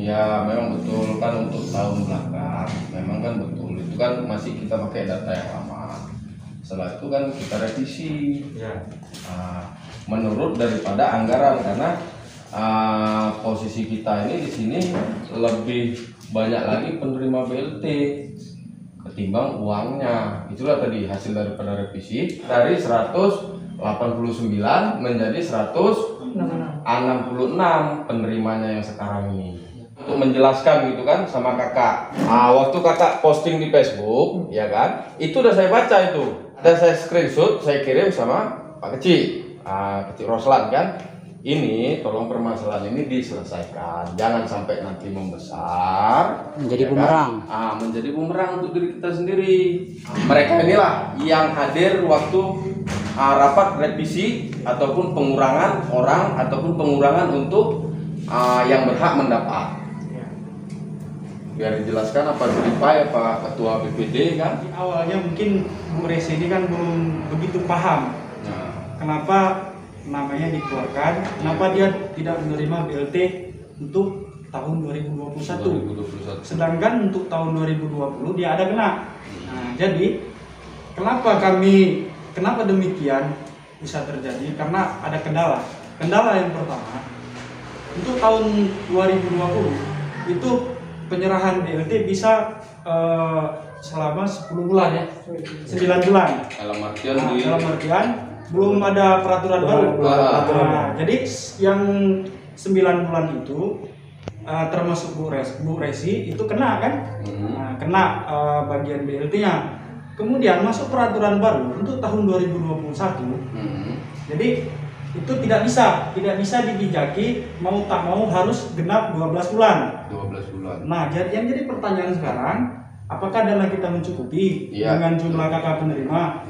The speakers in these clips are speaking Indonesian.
Ya memang betul kan untuk tahun belakang, memang kan betul itu kan masih kita pakai data yang lama. Setelah itu kan kita revisi. Ya. Menurut daripada anggaran karena posisi kita ini di sini lebih banyak lagi penerima BLT ketimbang uangnya. Itulah tadi hasil daripada revisi dari 189 menjadi 166 penerimanya yang sekarang ini. Untuk menjelaskan gitu kan sama kakak. Waktu kakak posting di Facebook, ya kan, itu udah saya baca itu, dan saya screenshot, saya kirim sama Pak Kecil, Kecil Roslan kan. Ini tolong permasalahan ini diselesaikan, jangan sampai nanti membesar menjadi ya bumerang. Kan? Menjadi bumerang untuk diri kita sendiri. Mereka inilah yang hadir waktu rapat revisi ataupun pengurangan orang ataupun pengurangan untuk yang berhak mendapat. Biar dijelaskan apa dari Pak Ketua BPD kan. Awalnya mungkin Bu Resi ini kan belum begitu paham kenapa namanya dikeluarkan, kenapa dia tidak menerima BLT untuk tahun 2021. Sedangkan untuk tahun 2020 dia ada kena. Nah, jadi kenapa demikian bisa terjadi? Karena ada kendala. Kendala yang pertama, untuk tahun 2020 itu penyerahan BLT bisa selama 10 bulan ya, 9 bulan. Dalam artian Belum ada peraturan baru. Jadi yang 9 bulan itu termasuk Bu Resi itu kena kan? Kena bagian BLT-nya. Kemudian masuk peraturan baru untuk tahun 2021. Jadi itu tidak bisa dibijaki, mau tak mau harus genap 12 bulan. Nah, yang jadi pertanyaan sekarang, apakah dana kita mencukupi dengan jumlah kakak penerima?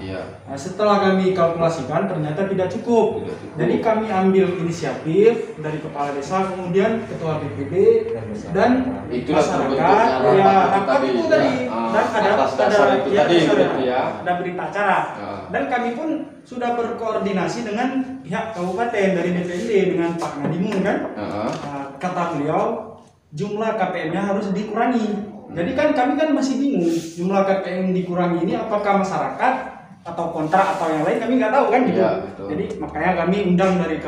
Nah, setelah kami kalkulasikan ternyata tidak cukup. Jadi kami ambil inisiatif dari kepala desa, kemudian ketua BPD dan masyarakat. Ya, rapat itu tadi dan ada berita acara. Dan kami pun sudah berkoordinasi dengan pihak kabupaten dari DPD dengan Pak Nadimun kan. Kata beliau jumlah KPM-nya harus dikurangi. Jadi kan kami kan masih bingung jumlah KPM dikurangi ini apakah masyarakat atau kontrak atau yang lain, kami nggak tahu kan gitu. Jadi makanya kami undang dari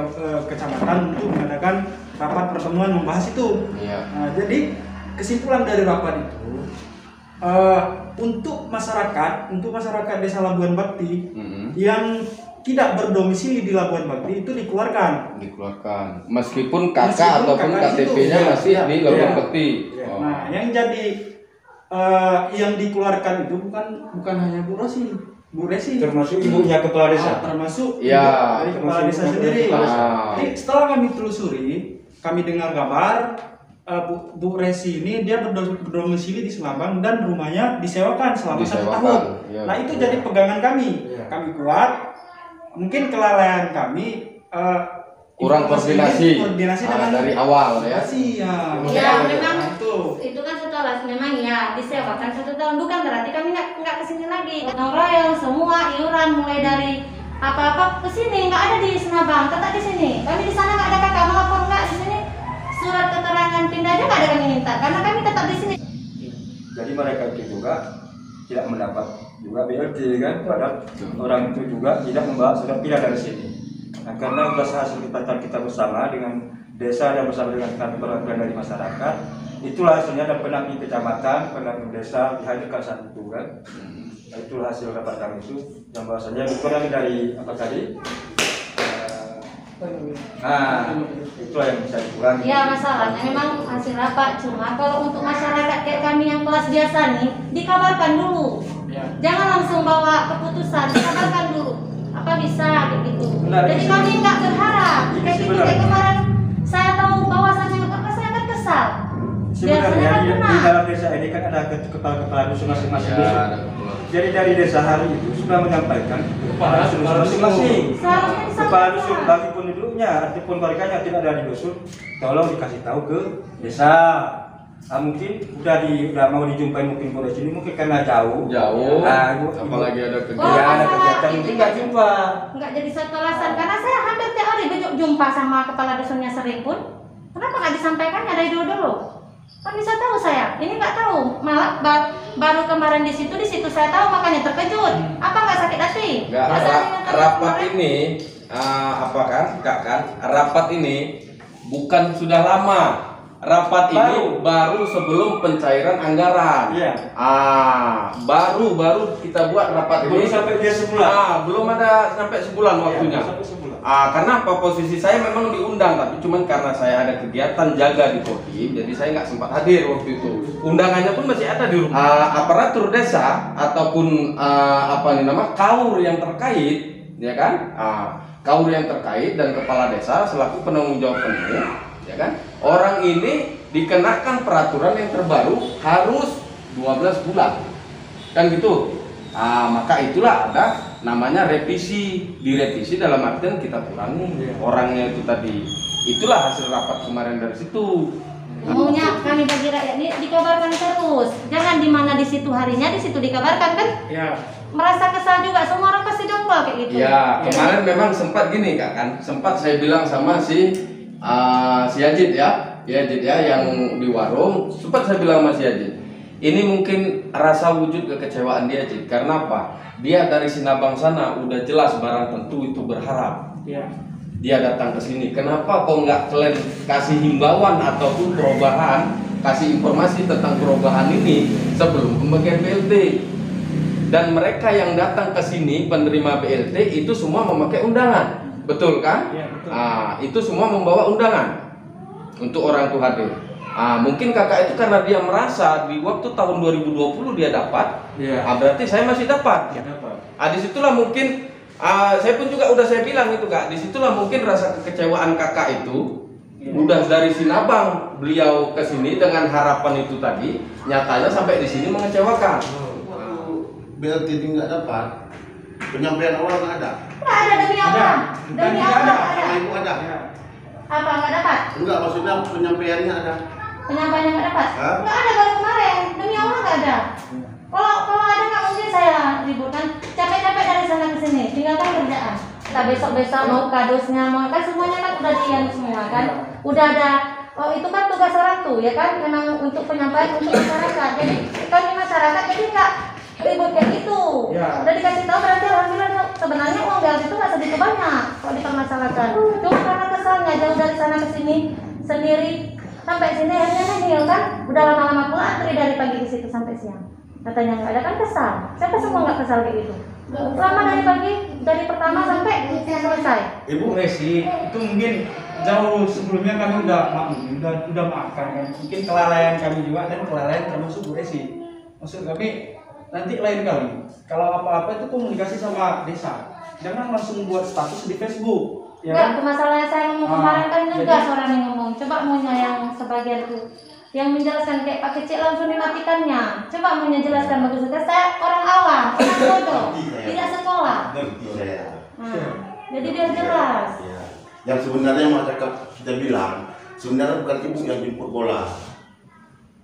kecamatan untuk mengadakan rapat pertemuan membahas itu. Nah, jadi kesimpulan dari rapat itu untuk masyarakat desa Labuan Bakti yang tidak berdomisili di Labuan Bakti itu dikeluarkan meskipun kakak ataupun KTP-nya masih di Labuan Bakti. Nah, yang jadi yang dikeluarkan itu bukan hanya Bu Resi, termasuk ibunya kepala desa, termasuk dari kepala desa sendiri. Jadi setelah kami telusuri, kami dengar kabar Bu Resi ini dia berdomisili di Selabang dan rumahnya disewakan selama 1 tahun. Nah, itu jadi pegangan kami. Kami kuat. Mungkin kelalaian kami kurang koordinasi dengan dari awal ya. Memang itu kan setelah memang ya disewakan 1 tahun, bukan berarti kami nggak kesini lagi. Gotong royong semua iuran mulai dari apa-apa kesini, nggak ada di Senabang, tetap di sini. Kami di sana nggak ada kakak melapor, nggak di sini surat keterangan pindah aja nggak ada kami minta karena kami tetap di sini. Jadi mereka itu juga tidak mendapat juga BLT kan, padahal orang itu juga tidak membawa surat pindah dari sini. Nah, karena berdasar hasil kita bersama dengan desa dan bersama dengan perwakilan dari masyarakat, itulah hasilnya dan pendamping kecamatan, pendamping desa dihadirkan saat itu kan. Nah, itulah hasil rapat kami itu yang bahwasanya dikurangi dari apa tadi? Itulah yang bisa dikurangi. Ya, masalahnya memang hasil rapat, cuma kalau untuk masyarakat kayak kami yang kelas biasa nih dikabarkan dulu. Jangan langsung bawa keputusan, dikabarkan dulu. Apa bisa kayak gitu. Jadi kami nggak berharap kayak gitu. Kayak kemarin saya tahu bahwasannya apa, saya kan kesal. Sebenarnya di dalam desa ini kan ada kepala dusun masing-masing dusun. Jadi dari desa hari itu sudah menyampaikan kepala dusun masing-masing. Kepala dusun bagi penduduknya, ataupun warganya tidak ada di dusun, tolong dikasih tahu ke desa. Mungkin udah mau dijumpai mungkin polres ini mungkin karena jauh. Apalagi ada kegiatan mungkin nggak jumpa. Nggak jadi satu alasan karena saya hampir tiap hari jumpa sama kepala dusunnya sering pun. Kenapa nggak disampaikan dari dulu? baru kemarin di situ saya tahu, makanya terkejut. Apa nggak sakit hati? Enggak, rapat ini apa kan, Kak kan? Rapat ini bukan sudah lama. Rapat ini baru sebelum pencairan anggaran. Iya. Baru kita buat rapat Belum ini. sampai dia sebulan. Belum ada sampai sebulan waktunya. Sampai sebulan. Karena apa, posisi saya memang diundang, tapi cuman karena saya ada kegiatan jaga di Kodim, jadi saya nggak sempat hadir waktu itu. Undangannya pun masih ada di rumah. Aparatur desa ataupun kaur yang terkait, ya kan? Kaur yang terkait dan kepala desa selaku penanggung jawab penuh, ya kan? Orang ini dikenakan peraturan yang terbaru harus 12 bulan, kan gitu. Maka itulah ada namanya revisi. Direvisi dalam artian kita kurangi orangnya itu tadi. Itulah hasil rapat kemarin dari situ. Maunya kami bagi rakyat ini dikabarkan terus. Jangan di mana di situ harinya di situ dikabarkan kan? Ya. Merasa kesal juga, semua orang pasti dongkol kayak gitu. Ya, kemarin memang sempat gini Kak kan. Sempat saya bilang sama si Ajit ya, yang di warung. Sempat saya bilang sama si Ajit, ini mungkin rasa wujud kekecewaan dia, Cid. Karena apa? Dia dari Sinabang sana udah jelas barang tentu itu berharap. Iya. Dia datang ke sini. Kenapa kok nggak kalian kasih himbauan ataupun perubahan, kasih informasi tentang perubahan ini sebelum pembagian BLT? Dan mereka yang datang ke sini penerima BLT itu semua memakai undangan, betul kan? Iya, betul. Itu semua membawa undangan untuk orang tua hadir. Mungkin kakak itu karena dia merasa di waktu tahun 2020 dia dapat, berarti saya masih dapat. Disitulah mungkin, saya pun juga udah saya bilang itu Kak, disitulah mungkin rasa kekecewaan kakak itu. Udah dari Sinabang beliau ke sini dengan harapan itu tadi, nyatanya sampai di sini mengecewakan. BLT nggak dapat, penyampaian awal nggak ada. Nggak ada demi apa? Demi apa nggak ada? Sama ibu ada. Apa nggak dapat? Enggak, maksudnya penyampaiannya ada. Penyampaiannya nggak dapat? Hah? Nggak ada baru kemarin. Demi Allah nggak ada. Kalau ada nggak mungkin saya ributkan. Capek-capek dari sana ke sini, tinggalkan kerjaan. Kita besok-besok mau kadosnya, mau kan semuanya kan udah diam semua kan. Udah ada. Oh itu kan tugas orang tuh ya kan, memang untuk penyampaian untuk masyarakat. Jadi kami masyarakat jadi nggak ribut kayak gitu. Udah dikasih tahu berarti orang bilang sebenarnya uang BLT itu nggak segitu banyak kalau dipermasalahkan. Cuma karena kesalnya jauh dari sana ke sini sendiri sampai sini akhirnya nihil kan. Udah lama-lama pula antri dari pagi ke situ sampai siang. Katanya nggak ada kan kesal. Siapa semua nggak kesal kayak gitu? Lama dari pagi dari pertama sampai selesai. Ibu Resi itu mungkin jauh sebelumnya kami udah maafkan kan. Mungkin kelalaian kami juga dan kelalaian termasuk Bu Resi. Maksud kami nanti lain kali kalau apa-apa itu komunikasi sama desa, jangan langsung buat status di Facebook ya. Enggak, itu masalahnya saya ngomong kemarin kan ngegas orang yang ngomong. Coba maunya yang sebagian itu yang menjelaskan kayak Pak Kecil langsung dimatikannya. Coba maunya jelaskan bagus-bagus. Saya orang awam, orang bodoh, tidak sekolah. Jadi biar jelas. Ya. Yang sebenarnya masyarakat kita bilang sebenarnya bukan ibu yang jemput bola,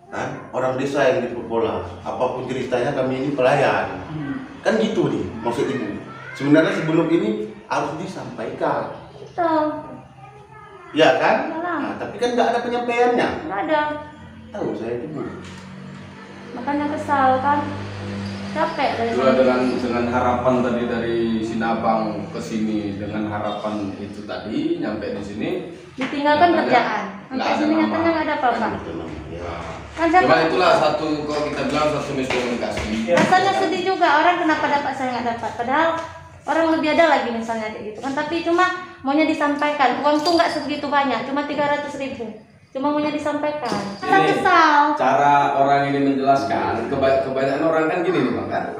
kan? Orang desa yang jemput bola. Apapun ceritanya kami ini pelayan, kan gitu nih maksud ibu. Sebenarnya sebelum ini harus disampaikan. Betul. Ya kan? Iyalah. Nah, tapi kan nggak ada penyampaiannya. Nggak ada. Tahu saya itu Bu. Makanya kesal kan. Capek dari Itulah sana. dengan harapan tadi dari Sinabang ke sini, dengan harapan itu tadi nyampe di sini Ditinggalkan nyatanya kerjaan. nggak Sampai ada sini nama. nyatanya nggak ada apa-apa. Gitu namanya. Kan saya Cuma itulah satu, kalau kita bilang satu miskomunikasi. rasanya sedih juga orang kenapa dapat saya nggak dapat. Padahal orang lebih ada lagi misalnya kayak gitu kan. Tapi cuma maunya disampaikan. Uang tuh nggak segitu banyak, cuma 300.000. Cuma maunya disampaikan. Kita Ini kesal. cara orang ini menjelaskan, kebanyakan orang kan gini nih Bang kan.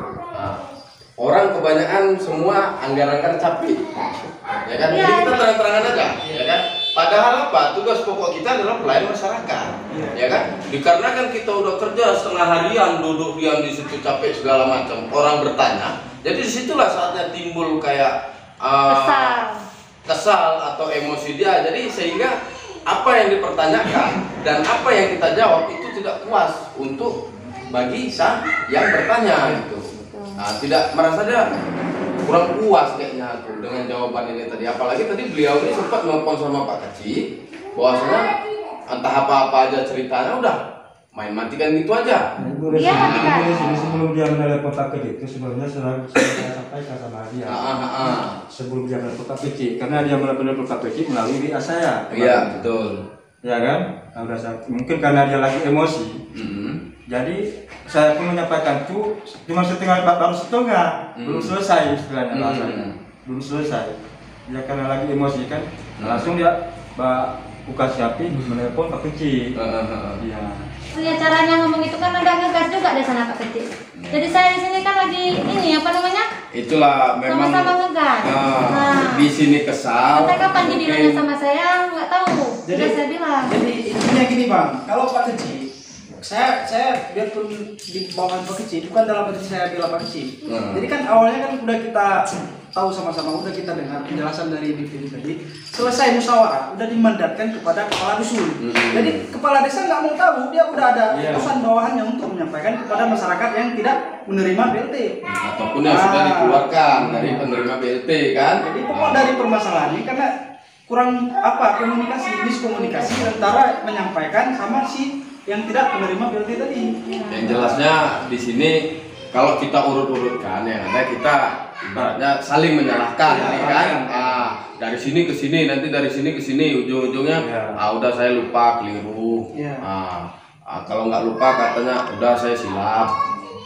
Orang kebanyakan semua anggaran capek, ya kan? Iya, Jadi kita iya. terang-terangan aja, ya kan? Padahal apa? Tugas pokok kita adalah pelayan masyarakat, ya kan? Dikarenakan kita udah kerja setengah harian, duduk diam di situ capek segala macam, orang bertanya. Jadi disitulah saatnya timbul kayak kesal atau emosi dia. Jadi sehingga apa yang dipertanyakan dan apa yang kita jawab itu tidak puas untuk bagi sang yang bertanya gitu. Tidak merasa dia kurang puas kayaknya tuh dengan jawaban ini tadi. Apalagi tadi beliau ini sempat nelfon sama Pak Kecil bahwasanya entah apa-apa aja ceritanya udah main matikan gitu aja. Ibu Iya, Resi, kan? Ibu Resi, sebelum dia menelepon Pak Kecil itu sebenarnya saya sampaikan sama dia. Sebelum dia menelepon Pak Kecil, karena dia menelepon Pak Kecil melalui WA saya. Iya, betul. Ya kan? Nah, udah mungkin karena dia lagi emosi. Jadi saya pun menyampaikan itu cuma baru setengah, belum selesai istilahnya bahasanya, belum selesai. Dia karena lagi emosi kan, langsung dia buka siapin menelpon Pak Kecil. Iya. Punya caranya ngomong itu kan agak ngegas juga di sana Pak Kecil. Jadi saya di sini kan lagi ini apa namanya? Itulah memang Sama-sama ngegas. di sini kesal. Sampai kapan dibilangnya sama saya nggak tahu. Jadi saya bilang. Jadi intinya gini bang, kalau Pak Kecil, saya biarpun di bawahan Pak Kecil, bukan dalam arti saya bela Pak Kecil. Jadi kan awalnya kan udah kita tahu sama-sama, udah kita dengar penjelasan dari DPD tadi. Selesai musyawarah, udah dimandatkan kepada kepala dusun. Jadi kepala desa nggak mau tahu, dia udah ada utusan bawahannya untuk menyampaikan kepada masyarakat yang tidak menerima BLT. Ataupun yang sudah dikeluarkan dari penerima BLT kan. Jadi pokok dari permasalahan ini karena kurang miskomunikasi antara menyampaikan sama si yang tidak menerima BLT tadi. Yang jelasnya di sini kalau kita urut-urutkan yang ada kita ibaratnya saling menyalahkan ini kan. Dari sini ke sini, nanti dari sini ke sini, ujung-ujungnya udah saya lupa, keliru. Kalau nggak lupa katanya udah saya silap.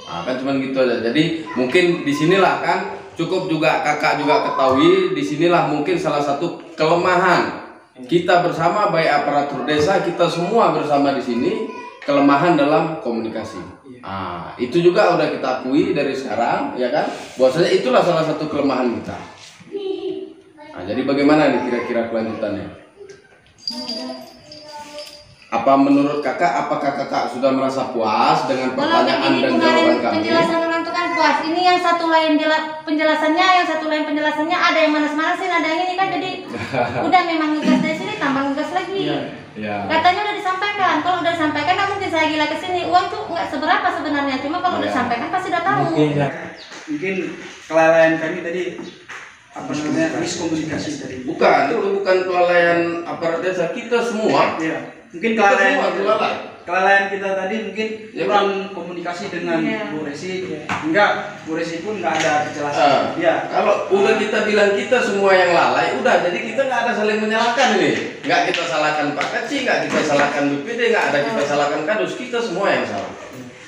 Kan cuman gitu aja. Jadi mungkin disinilah kan cukup juga kakak juga ketahui disinilah mungkin salah satu kelemahan kita bersama baik aparatur desa, kita semua bersama di sini kelemahan dalam komunikasi. Itu juga udah kita akui dari sekarang ya kan, bahwasanya itulah salah satu kelemahan kita. Jadi bagaimana nih kira-kira kelanjutannya? Apa menurut kakak, apakah kakak sudah merasa puas dengan pertanyaan dan jawaban kami? Penjelasan orang itu kan puas. Ini yang satu lain penjelasannya, yang satu lain penjelasannya ada yang manas-manasin, ada yang ini kan jadi udah memang ngegas dari sini tambah ngegas lagi. Katanya udah disampaikan. Kalau udah disampaikan, nggak mungkin saya gila kesini. Uang tuh nggak seberapa sebenarnya. Cuma kalau udah disampaikan pasti udah tahu. Mungkin kelalaian kami tadi apa namanya miskomunikasi tadi. Bukan, itu bukan kelalaian aparat desa, kita semua. Mungkin kelalaian kita tadi mungkin kurang komunikasi dengan Bu Resi. Enggak, Bu Resi pun nggak ada kejelasan. Kalau udah kita bilang kita semua yang lalai, udah jadi kita nggak ada saling menyalahkan ini. Nggak kita salahkan Pak Kecil, nggak kita salahkan BPD, nggak ada kita salahkan kadus, kita semua yang salah.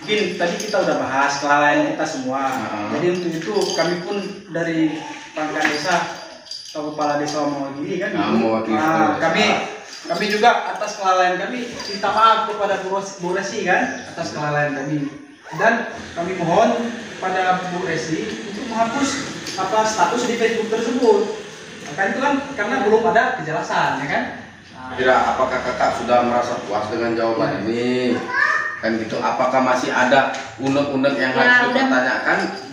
Mungkin tadi kita udah bahas kelalaian kita semua. Jadi untuk itu kami pun dari perangkat desa atau kepala desa mewakili kan. Kami juga atas kelalaian kami minta maaf kepada Bu Resi kan atas kelalaian kami, dan kami mohon pada Bu Resi untuk menghapus status di Facebook tersebut. Kan itu kan karena belum ada kejelasan ya kan. Kira apakah kakak sudah merasa puas dengan jawaban ini? Kan gitu, apakah masih ada unek-unek yang harus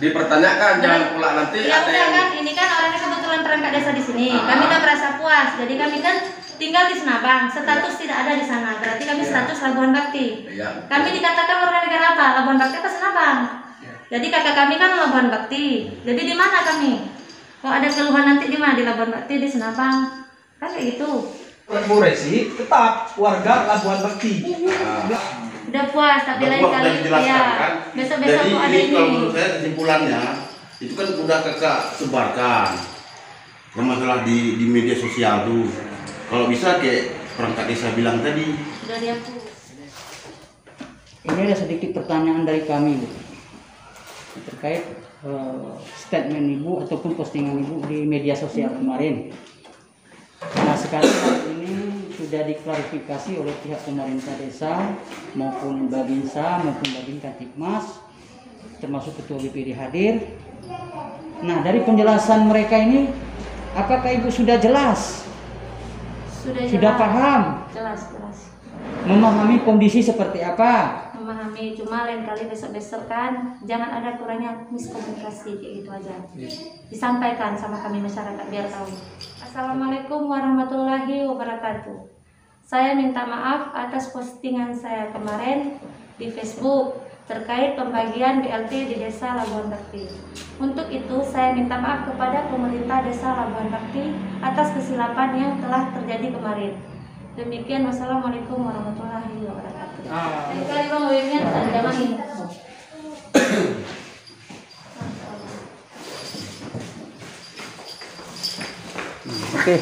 dipertanyakan, jangan pula nanti ada yang kan ini kan orangnya kebetulan perangkat desa di sini. Kami udah merasa puas, jadi kami kan tinggal di Senabang, status tidak ada di sana, berarti kami status Labuan Bakti. Kami dikatakan warga negara apa? Labuan Bakti atau Senabang? Jadi kakak kami kan Labuan Bakti. Jadi di mana kami? Kalau ada keluhan nanti di mana? Di Labuan Bakti, di Senabang, kan kayak gitu. Bu Resi tetap warga Labuan Bakti. Udah puas, tapi lain kali kan? besok-besok Jadi kok ada ini kalau ini. menurut saya kesimpulannya itu kan udah kakak sebarkan yang masalah di media sosial tuh. Kalau bisa kayak perangkat desa bilang tadi. Dari aku. Ini ada sedikit pertanyaan dari kami, Bu, terkait statement Ibu ataupun postingan Ibu di media sosial kemarin. Nah, sekarang ini sudah diklarifikasi oleh pihak pemerintah desa maupun Babinsa maupun Babin Kantikmas, termasuk Ketua BPD hadir. Nah, dari penjelasan mereka ini, apakah Ibu sudah jelas? Sudah paham? Jelas. Memahami kondisi seperti apa? Memahami, cuma lain kali besok-besok kan jangan ada kurangnya miskomunikasi kayak gitu aja. Disampaikan sama kami masyarakat biar tahu. Assalamualaikum warahmatullahi wabarakatuh. Saya minta maaf atas postingan saya kemarin di Facebook terkait pembagian BLT di Desa Labuan Bakti. Untuk itu saya minta maaf kepada pemerintah Desa Labuan Bakti atas kesilapan yang telah terjadi kemarin. Demikian, wassalamualaikum warahmatullahi wabarakatuh. Sekali bang webnya tak dijamanin. Oke.